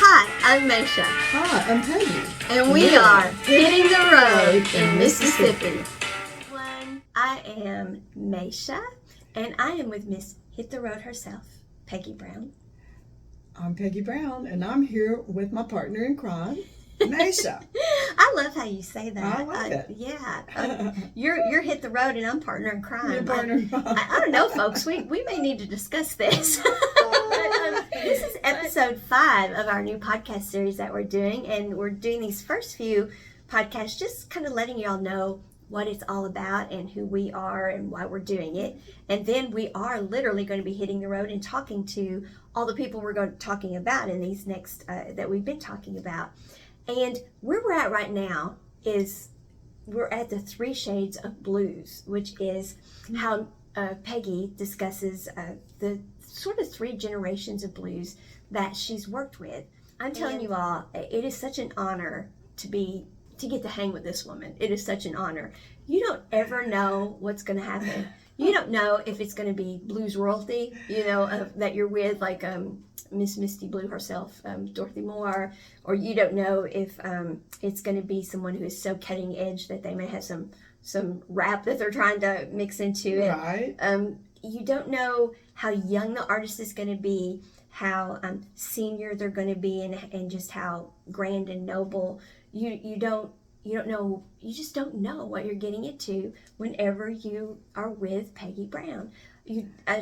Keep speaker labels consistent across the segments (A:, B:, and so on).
A: Hi, I'm Meshea.
B: Hi, I'm Peggy.
A: And we are Hitting the Road in Mississippi. I am Meshea, and I am with Miss Hit the Road herself, Peggy Brown.
B: I'm Peggy Brown, and I'm here with my partner in crime, Meshea.
A: I love how you say that.
B: I like it.
A: Yeah. You're Hit the Road, and I'm partner in crime.
B: You're partner in crime.
A: I don't know, folks. We may need to discuss this. This is episode 5 of our new podcast series that we're doing, and we're doing these first few podcasts just kind of letting y'all know what it's all about and who we are and why we're doing it. And then we are literally going to be hitting the road and talking to all the people we're talking about in these next that we've been talking about. And where we're at right now is we're at the 3 shades of blues, which is how Peggy discusses the sort of 3 generations of blues that she's worked with. I'm telling you all, it is such an honor to get to hang with this woman. It is such an honor. You don't ever know what's going to happen. You don't know if it's going to be blues royalty, that you're with, like Miss Misty Blue herself, Dorothy Moore, or you don't know if it's going to be someone who is so cutting edge that they may have some rap that they're trying to mix into it.
B: Right.
A: You don't know how young the artist is going to be, how senior they're going to be, and just how grand and noble. You just don't know what you're getting into whenever you are with Peggy Brown.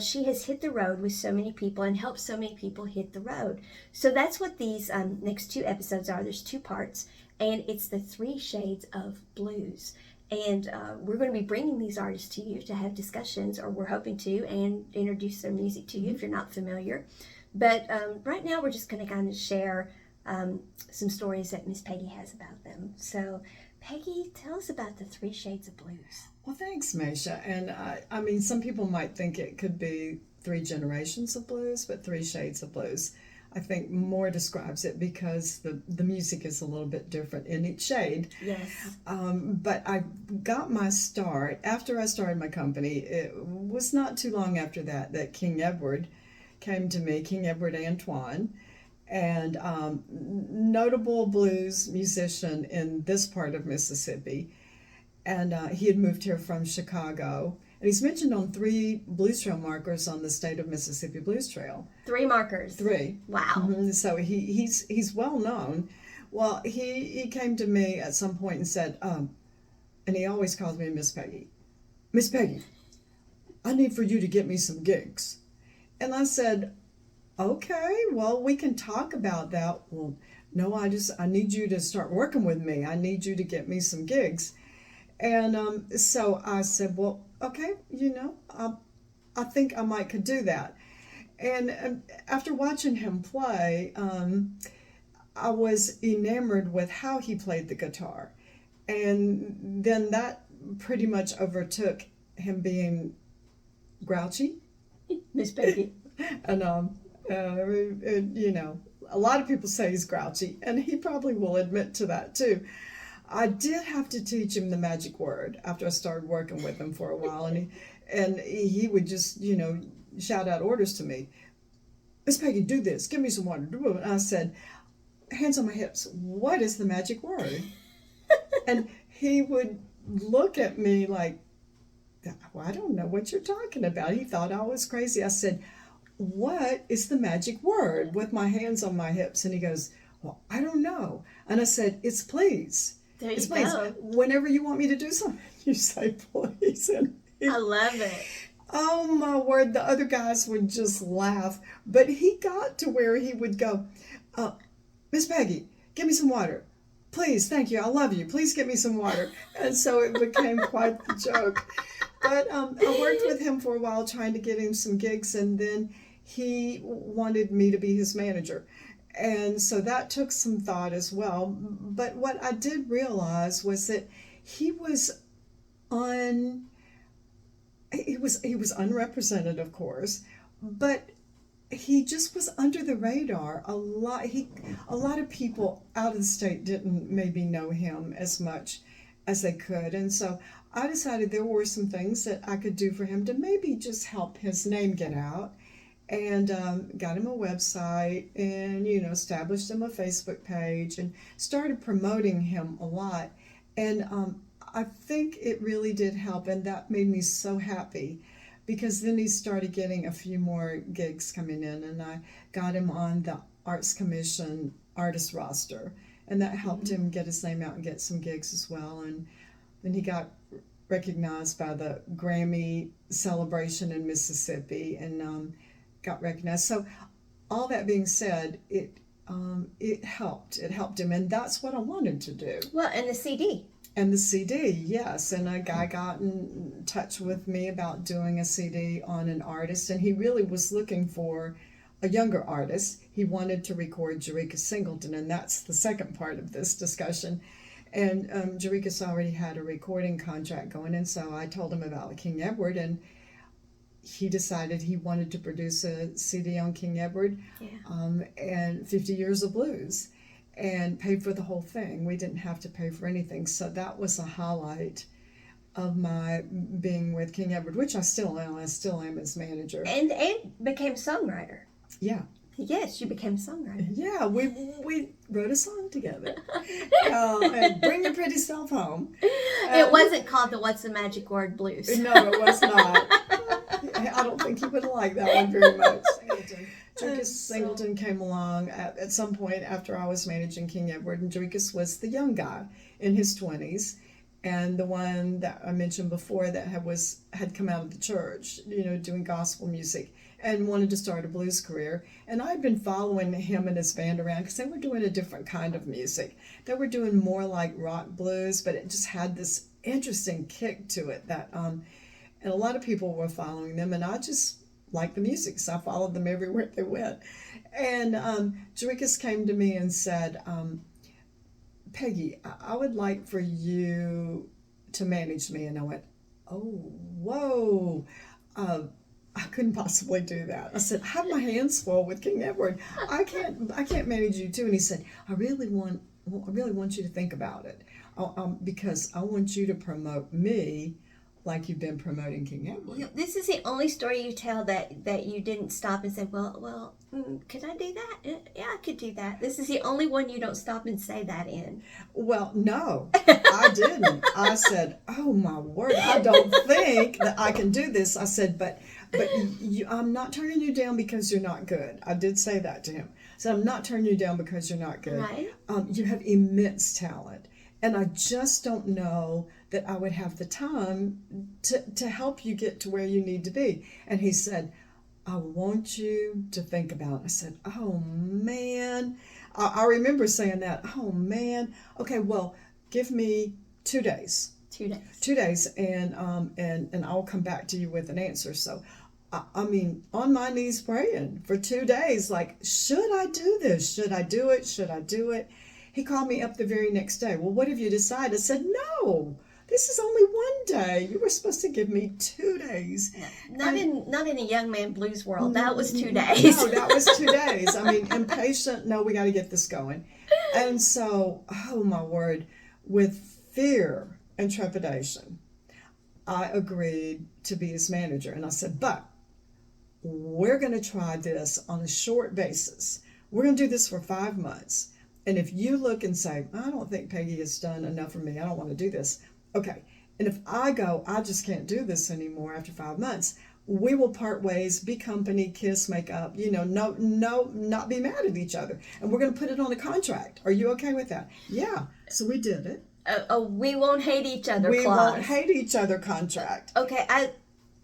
A: She has hit the road with so many people and helped so many people hit the road. So that's what these next 2 episodes are. There's 2 parts, and it's the 3 shades of blues. And we're going to be bringing these artists to you to have discussions, or we're hoping to, and introduce their music to you if you're not familiar. But right now we're just going to kind of share some stories that Miss Peggy has about them. So, Peggy, tell us about the 3 shades of blues.
B: Well, thanks, Meshea. And I mean, some people might think it could be 3 generations of blues, but 3 shades of blues, I think, more describes it because the music is a little bit different in each shade.
A: Yes.
B: But I got my start after I started my company. It was not too long after that King Edward came to me, King Edward Antoine, and notable blues musician in this part of Mississippi. And he had moved here from Chicago. And he's mentioned on 3 blues trail markers on the State of Mississippi Blues Trail.
A: 3 markers.
B: 3.
A: Wow.
B: Mm-hmm. So he's well known. Well, he came to me at some point and said, and he always calls me Miss Peggy. Miss Peggy, I need for you to get me some gigs. And I said, okay, well, we can talk about that. Well, no, I need you to start working with me. I need you to get me some gigs. And so I said, well, okay, I think I might could do that. And after watching him play, I was enamored with how he played the guitar. And then that pretty much overtook him being grouchy.
A: Miss Peggy.
B: And, a lot of people say he's grouchy, and he probably will admit to that too. I did have to teach him the magic word after I started working with him for a while, and he would just, shout out orders to me. Miss Peggy, do this. Give me some water. And I said, hands on my hips. What is the magic word? And he would look at me like, well, I don't know what you're talking about. He thought I was crazy. I said, what is the magic word with my hands on my hips? And he goes, well, I don't know. And I said, it's please.
A: There you
B: it's please.
A: go.
B: Whenever you want me to do something, you say please. And
A: I love it.
B: Oh my word, the other guys would just laugh. But he got to where he would go, Miss Peggy, give me some water. Please, thank you, I love you. Please get me some water. And so it became quite the joke. But I worked with him for a while trying to get him some gigs, and then he wanted me to be his manager. And so that took some thought as well. But what I did realize was that he was unrepresented, of course, but he just was under the radar. A lot of people out of the state didn't maybe know him as much as they could. And so I decided there were some things that I could do for him to maybe just help his name get out. and got him a website, and established him a Facebook page and started promoting him a lot. And I think it really did help, and that made me so happy, because then he started getting a few more gigs coming in, and I got him on the Arts Commission artist roster, and that helped him get his name out and get some gigs as well. And then he got recognized by the Grammy celebration in Mississippi, and got recognized. So all that being said, it helped. It helped him, and that's what I wanted to do.
A: Well, and the CD.
B: And the CD, yes. And a guy got in touch with me about doing a CD on an artist, and he really was looking for a younger artist. He wanted to record Jarekus Singleton, and that's the second part of this discussion. And Jarekus already had a recording contract going, and so I told him about King Edward, and he decided he wanted to produce a CD on King Edward, and 50 Years of Blues, and paid for the whole thing. We didn't have to pay for anything, so that was a highlight of my being with King Edward, which I still am. I still am his manager.
A: And became songwriter.
B: Yeah.
A: Yes, you became songwriter.
B: Yeah, we wrote a song together. And Bring Your Pretty Self Home.
A: It wasn't called the What's the Magic Word Blues.
B: No, it was not. I don't think he would like that one very much. Jarekus Singleton came along at some point after I was managing King Edward, and Jarekus was the young guy in his 20s, and the one that I mentioned before that had come out of the church, doing gospel music, and wanted to start a blues career. And I'd been following him and his band around because they were doing a different kind of music. They were doing more like rock blues, but it just had this interesting kick to it that, and a lot of people were following them, and I just liked the music, so I followed them everywhere they went. And Jarekus came to me and said, Peggy, I would like for you to manage me. And I went, oh, whoa. I couldn't possibly do that. I said, I have my hands full with King Edward. I can't manage you too. And he said, I really want you to think about it, because I want you to promote me like you've been promoting King Edward.
A: This is the only story you tell that you didn't stop and say, well, could I do that? Yeah, I could do that. This is the only one you don't stop and say that in.
B: Well, no, I didn't. I said, oh my word, I don't think that I can do this. I said, but I'm not turning you down because you're not good. I did say that to him. I said, I'm not turning you down because you're not good.
A: Right.
B: You have immense talent, and I just don't know that I would have the time to help you get to where you need to be. And he said, I want you to think about it. I said, oh man. I remember saying that. Oh man. Okay, well, give me 2 days.
A: 2 days.
B: 2 days, and I'll come back to you with an answer. So, I mean, on my knees praying for 2 days, like, should I do this? Should I do it? Should I do it? He called me up the very next day. Well, what have you decided? I said, no. This is only 1 day. You were supposed to give me 2 days.
A: Not in a young man blues world. That was 2 days.
B: No, that was 2 days. I mean, impatient. No, we got to get this going. And so, oh my word, with fear and trepidation, I agreed to be his manager. And I said, but we're going to try this on a short basis. We're going to do this for 5 months. And if you look and say, I don't think Peggy has done enough for me, I don't want to do this. Okay, and if I go, I just can't do this anymore after 5 months, we will part ways, be company, kiss, make up, not be mad at each other. And we're going to put it on a contract. Are you okay with that? Yeah, so we did it.
A: We won't hate each other
B: We
A: clause.
B: won't hate each other contract.
A: Okay,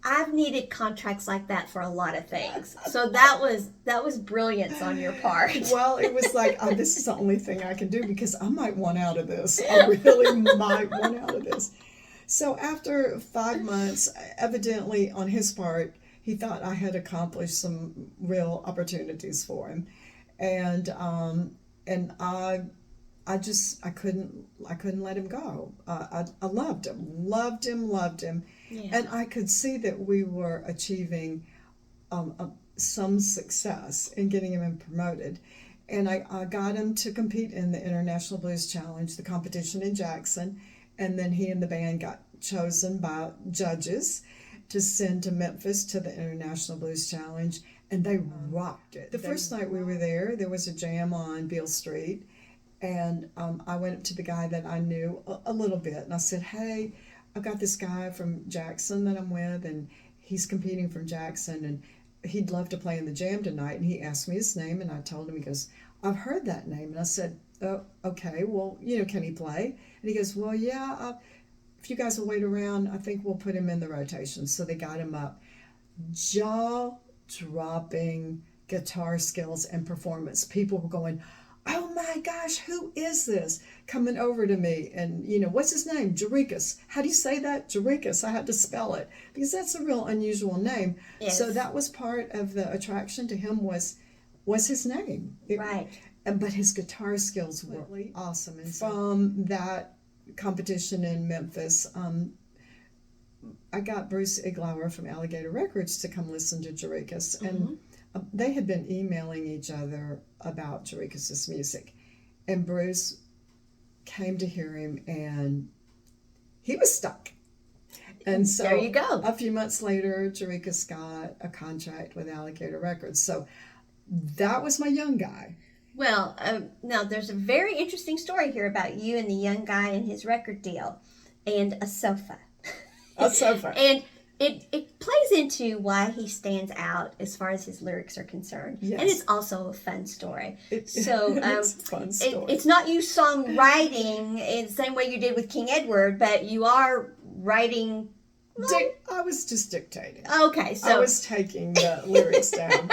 A: I've needed contracts like that for a lot of things. So that was brilliance on your part.
B: Well, it was like, this is the only thing I can do because I might want out of this. I really might want out of this. So after 5 months, evidently on his part, he thought I had accomplished some real opportunities for him. And I couldn't let him go. I loved him. Yeah. And I could see that we were achieving some success in getting him promoted. And I got him to compete in the International Blues Challenge, the competition in Jackson. And then he and the band got chosen by judges to send to Memphis to the International Blues Challenge. and they rocked it. The first night we were there was a jam on Beale Street, and I went up to the guy that I knew a little bit, and I said, hey, I've got this guy from Jackson that I'm with, and he's competing from Jackson, and he'd love to play in the jam tonight. And he asked me his name, and I told him. He goes, I've heard that name. And I said, oh, okay, well, can he play? And he goes, well, yeah, if you guys will wait around, I think we'll put him in the rotation. So they got him up. Jaw-dropping guitar skills and performance. People were going, oh my gosh, who is this? Coming over to me, and what's his name? Jarekus. How do you say that? Jarekus. I had to spell it because that's a real unusual name.
A: Yes.
B: So that was part of the attraction to him was his name.
A: Right.
B: But his guitar skills were awesome. And from that competition in Memphis, I got Bruce Iglauer from Alligator Records to come listen to Jarekus, and they had been emailing each other about Jarekus' music, and Bruce came to hear him, and he was stuck. And so
A: there you go.
B: A few months later, Jarekus got a contract with Alligator Records. So that was my young guy.
A: Well, now there's a very interesting story here about you and the young guy and his record deal, and a sofa.
B: A sofa.
A: And it plays into why he stands out as far as his lyrics are concerned.
B: Yes.
A: And it's also a fun story.
B: It's a fun story.
A: It's not you songwriting in the same way you did with King Edward, but you are writing.
B: I was just dictating.
A: Okay, so
B: I was taking the lyrics down.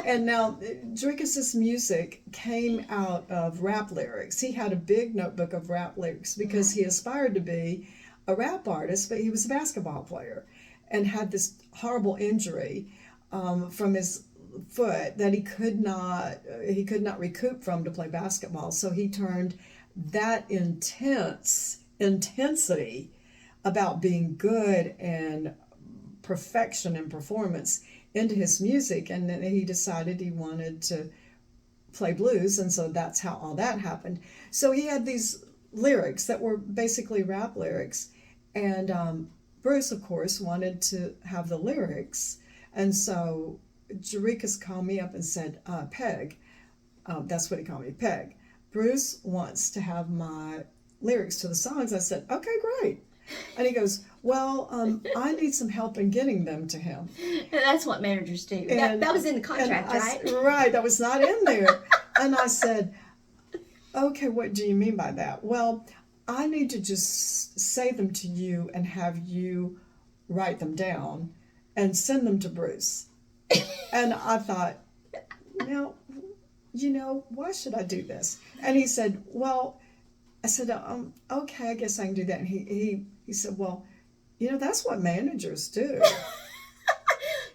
B: And now, Jarekus' music came out of rap lyrics. He had a big notebook of rap lyrics because he aspired to be a rap artist, but he was a basketball player and had this horrible injury from his foot that he could not recoup from to play basketball. So he turned that intensity about being good and perfection and performance into his music, and then he decided he wanted to play blues, and so that's how all that happened. So he had these lyrics that were basically rap lyrics, and Bruce, of course, wanted to have the lyrics, and so Jarekus called me up and said, Peg, that's what he called me, Peg, Bruce wants to have my lyrics to the songs. I said, okay, great. And he goes, well, I need some help in getting them to him.
A: And that's what managers do. That was in the contract, right?
B: Right, that was not in there. And I said, okay, what do you mean by that? Well, I need to just say them to you and have you write them down and send them to Bruce. And I thought, now, why should I do this? And he said, well, I said, okay, I guess I can do that. And he said, well, that's what managers do.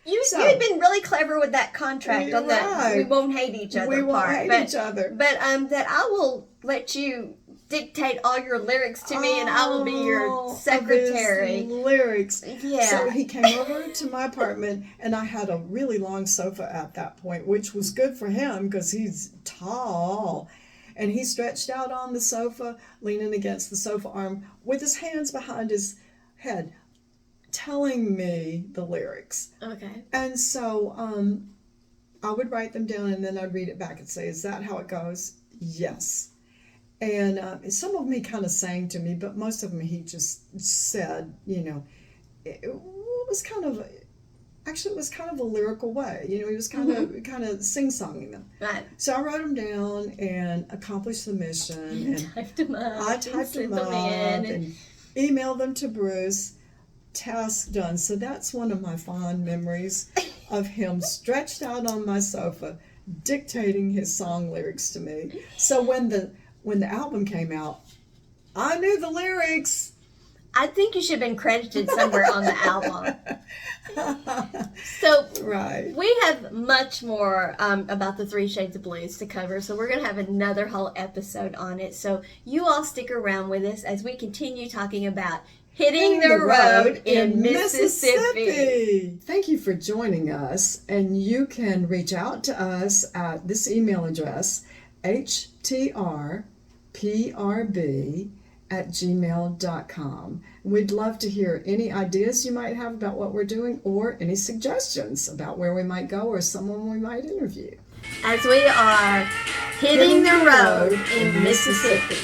A: You had been really clever with that contract on that we won't hate each other part.
B: We won't hate each other.
A: But that I will let you dictate all your lyrics to me, and I will be your secretary.
B: Lyrics.
A: Yeah.
B: So he came over to my apartment, and I had a really long sofa at that point, which was good for him because he's tall. And he stretched out on the sofa, leaning against the sofa arm with his hands behind his head, telling me the lyrics.
A: Okay.
B: And so I would write them down, and then I'd read it back and say, is that how it goes? Yes. And some of them he kind of sang to me, but most of them he just said, it was kind of... Actually, it was kind of a lyrical way. He was kind of sing-songing them.
A: Right.
B: So I wrote them down and accomplished the mission. And
A: typed them up.
B: I typed them up and emailed them to Bruce. Task done. So that's one of my fond memories of him stretched out on my sofa, dictating his song lyrics to me. So when the album came out, I knew the lyrics.
A: I think you should have been credited somewhere on the album. So
B: right.
A: We have much more about the 3 Shades of Blues to cover, so we're going to have another whole episode on it. So you all stick around with us as we continue talking about hitting the road in Mississippi.
B: Thank you for joining us, and you can reach out to us at this email address, htrprb htrprb@gmail.com. We'd love to hear any ideas you might have about what we're doing or any suggestions about where we might go or someone we might interview.
A: As we are hitting the road in Mississippi.